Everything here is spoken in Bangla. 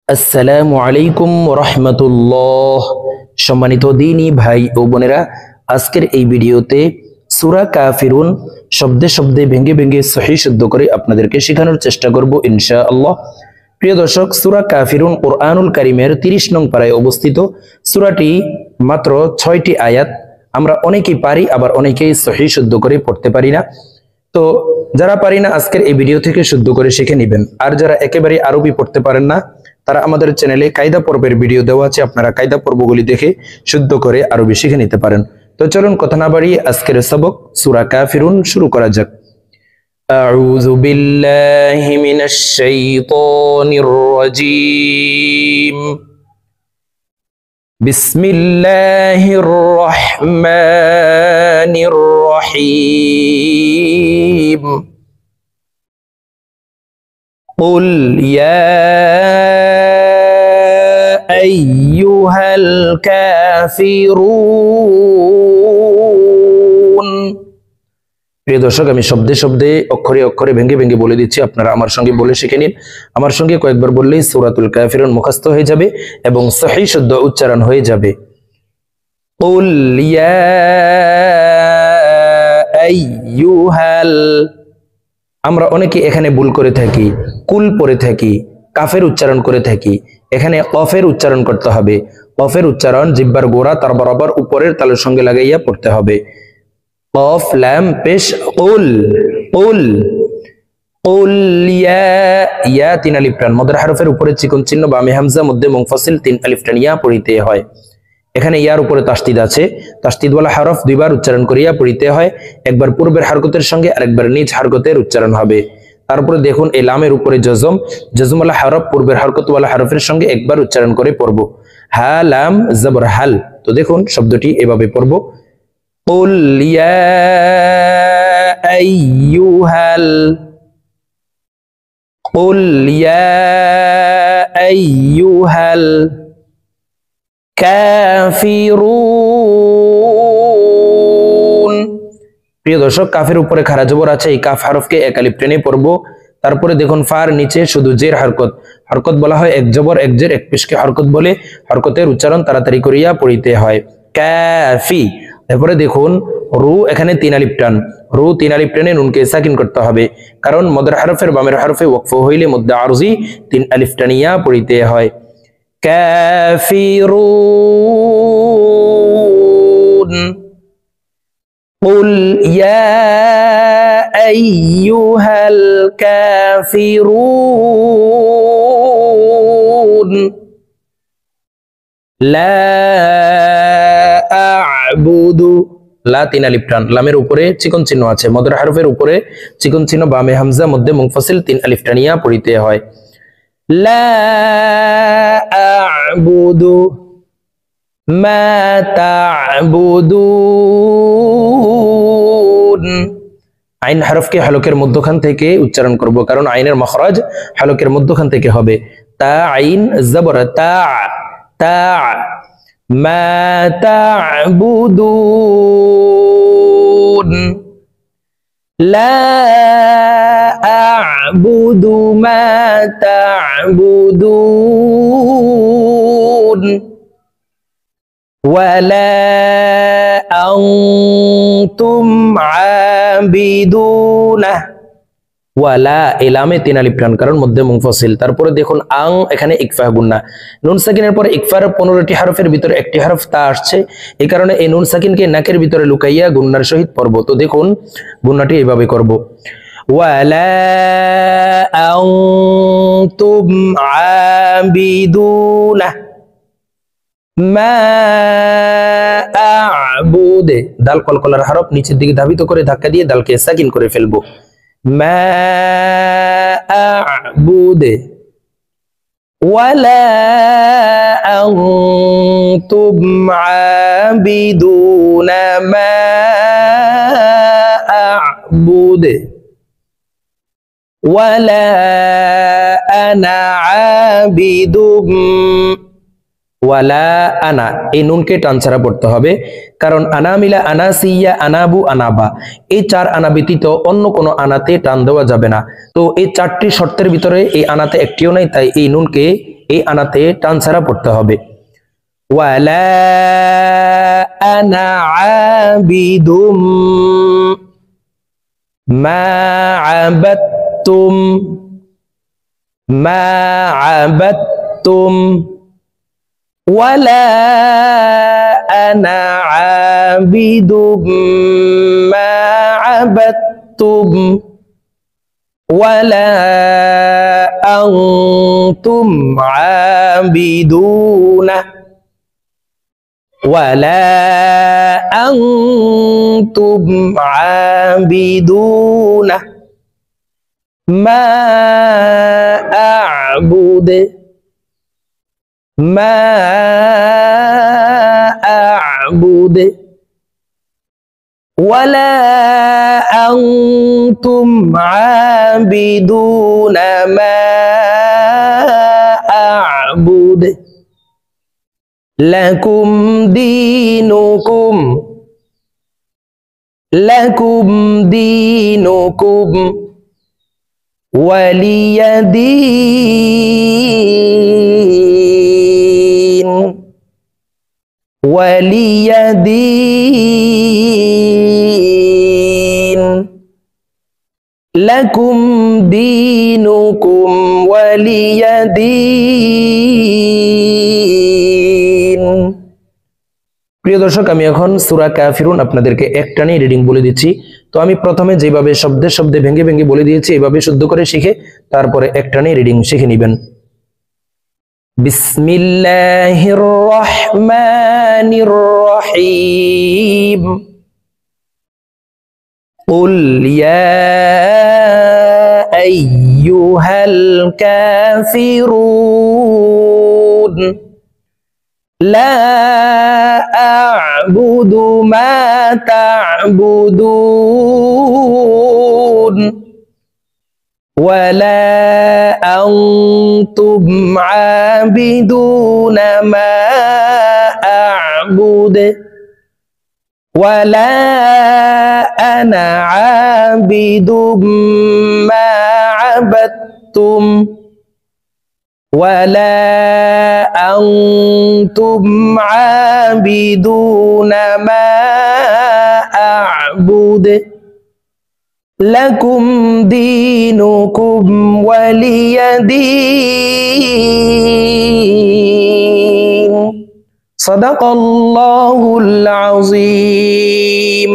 আসসালামু আলাইকুম রহমতুল্লাহ। সম্মানিত দিনী ভাই ও বোনেরা, আজকের এই ভিডিওতে সূরা কাফিরুন শব্দে শব্দে ভেঙে ভেঙে সহিহ শুদ্ধ করে আপনাদেরকে শেখানোর চেষ্টা করব ইনশাআল্লাহ। প্রিয় দর্শক, সূরা কাফিরুন কুরআনুল কারীমের 30 নং পারায় অবস্থিত। সূরাটি মাত্র 6টি আয়াত। আমরা অনেকেই পারি, আবার অনেকেই সহিহ শুদ্ধ করে পড়তে পারি না। তো যারা পারি না, আজকের এই ভিডিও থেকে শুদ্ধ করে শিখে নেবেন। আর যারা একেবারে আরবি পড়তে পারেন না, তারা আমাদের চ্যানেলে কায়দা পর্বের ভিডিও দেওয়া আছে, আপনারা কায়দা পর্বগুলি দেখে শুদ্ধ করে আরবি শিখে নিতে পারেন। তো চলুন কথা না বাড়িয়ে আজকের সবক সূরা কাফিরুন শুরু করা যাক। আউযু বিল্লাহি মিনাশ শাইতানির রাজীম। বিসমিল্লাহির রহমানির রহিম। قل يا أيها الكافرون। প্রিয় দর্শক, আমি শব্দে শব্দে অক্ষরে অক্ষরে ভেঙে ভেঙে বলে দিচ্ছি, আপনারা আমার সঙ্গে বলে শিখে নিন। আমার সঙ্গে কয়েকবার বললেই সূরাতুল কাফিরুন মুখস্থ হয়ে যাবে এবং সহিহ শুদ্ধ উচ্চারণ হয়ে যাবে। قل يا أيها। আমরা অনেকে এখানে ভুল করে থাকি, কুল পড়ে থাকি, কাফের উচ্চারণ করে থাকি। এখানে কফের উচ্চারণ করতে হবে। কফের উচ্চারণ জিহ্বার গোড়া তার বরাবর উপরের তালুর সঙ্গে লাগাইয়া পড়তে হবে। কফ লাম পেশ কুল কুল কুল ইয়া। ইয়া 3 আলিফ টান, মদের হরফের উপরে চিকন চিহ্ন বামে হামজা, মধ্যে মুনফাসিল 3 আলিফ টান ইয়া পড়িতে হয়। এখানে ইয়ার উপরে তাসদিদ আছে, তাসদিদওয়ালা হরফ দুইবার উচ্চারণ করিয়া পড়িতে হয়। একবার পূর্বের হরকতের সঙ্গে আরেকবার নিজ হরকতের উচ্চারণ হবে। তারপরে দেখুন এই লামের উপরে জজম, জজমওয়ালা হরফ পূর্বের হরকতওয়ালা হরফের সঙ্গে একবার উচ্চারণ করে পড়ব। হা লাম জবর হাল। তো দেখুন শব্দটি এভাবে পড়ব। কুল ইয়া আইয়ুহাল, কুল ইয়া আইয়ুহাল কাফিরুন। প্রিয় দর্শক, কাফের উপরে খারা জবর আছে, এই কাফ হরফকে এক আলিফ টেনে পড়বো। তারপরে দেখুন ফার নিচে শুধু জের হরকত। হরকত বলা হয় এক জবর এক জের এক পেশকে হরকত বলে। হরকতের উচ্চারণ তাড়াতাড়ি করিয়া পড়িতে হয়। কাফি। তারপরে দেখুন রু, এখানে 3 আলিফ টান। রু 3 আলিফ টেনে নুনকে সাকিন করতে হবে, কারণ মদের হরফের বামের হরফে ওয়াকফ হইলে মধ্যে আরজি 3 আলিফ টানিয়া পড়িতে হয়। কাফিরুন। قل يا أيها الكافرون لا أعبد। লা 3 আলিফ টান, লামের উপরে চিকন চিহ্ন আছে, মদের হরফের উপরে চিকন চিহ্ন বামে হামজা, মধ্যে মুনফাসিল 3 আলিফ টানিয়া পড়িতে হয়। লা আ'বুদু মা তা'বুদুন। আইন হরফকে হলকের মধ্যখান থেকে উচ্চারণ করব, কারণ আইনের মখরাজ হলকের মধ্যখান থেকে হবে। তা আইন জবর তা তা। মা তা'বুদুন লা আ'বুদু মা তা'বুদুন ওয়ালা আনতুম আবিদুনা। ওয়ালা ইলামে 3 আলিফ টান, কারণ মধ্যে মুনফাসিল। তারপরে দেখুন আং, এখানে ইকফা গুন্না। নুন সাকিনের পরে ইকফার 15টি হরফের ভিতরে একটি হরফ তা আসছে, এই কারণে এই নুন সাকিনকে নাকের ভিতরে লুকাইয়া গুন্নার সহিত পড়ব। তো দেখুন গুন্নাটি এইভাবে করব। ওয়ালা আনতুম আবিদুনা মা আ'বুদে। দাল কলকলার হরফ নিচের দিকে ধাবিত করে ধাক্কা দিয়ে দালকে সাকিন করে ফেলবো। মা আ'বুদে ওয়ালা আনতুম আবিদুনা মা আ'বুদে ওয়ালা আনা আবিদুম। ওয়ালা আনা, এই নুনকে টান ছাড়া পড়তে হবে, কারণ আনা মিলা, আনাসিয়া, আনাবু, আনাবা, এই 4 আনা ব্যতীত অন্য কোনো আনাতে টান দেওয়া যাবে না। তো এই 4টি শর্তের ভিতরে এই আনাতে একটিও নাই, তাই এই নুনকে এই আনাতে টান ছাড়া পড়তে হবে। ওয়ালা আনা আবিদুম মা আবাদতুম মা আবাদতুম ওয়ালা আনা আবিদুম মা আবাদতুম ওয়ালা আনতুম আবিদুনা ولا أنتم عابدون ما أعبد ما أعبد ولا أنتم عابدون ما أعبد لكم دينكم ولي دين لكم دينكم ولي دين। প্রিয় দর্শক, আমি এখন সূরা কাফিরুন আপনাদেরকে একটানে রিডিং বলে দিচ্ছি। তো আমি প্রথমে যেভাবে শব্দে শব্দে ভেঙে ভেঙে বলে দিয়েছি এইভাবে শুদ্ধ করে শিখে তারপরে একটানে রিডিং শিখে নেবেন। বিসমিল্লাহির রহমানির রহিম কুল ইয়া আইয়ুহাল কাফিরুন لا أعبد ما تعبدون ولا أنتم عابدون ما أعبد ولا أنا عابد ما عبدتم ولا أنتم عابدون ما أعبد لكم دينكم ولي دين صدق الله العظيم।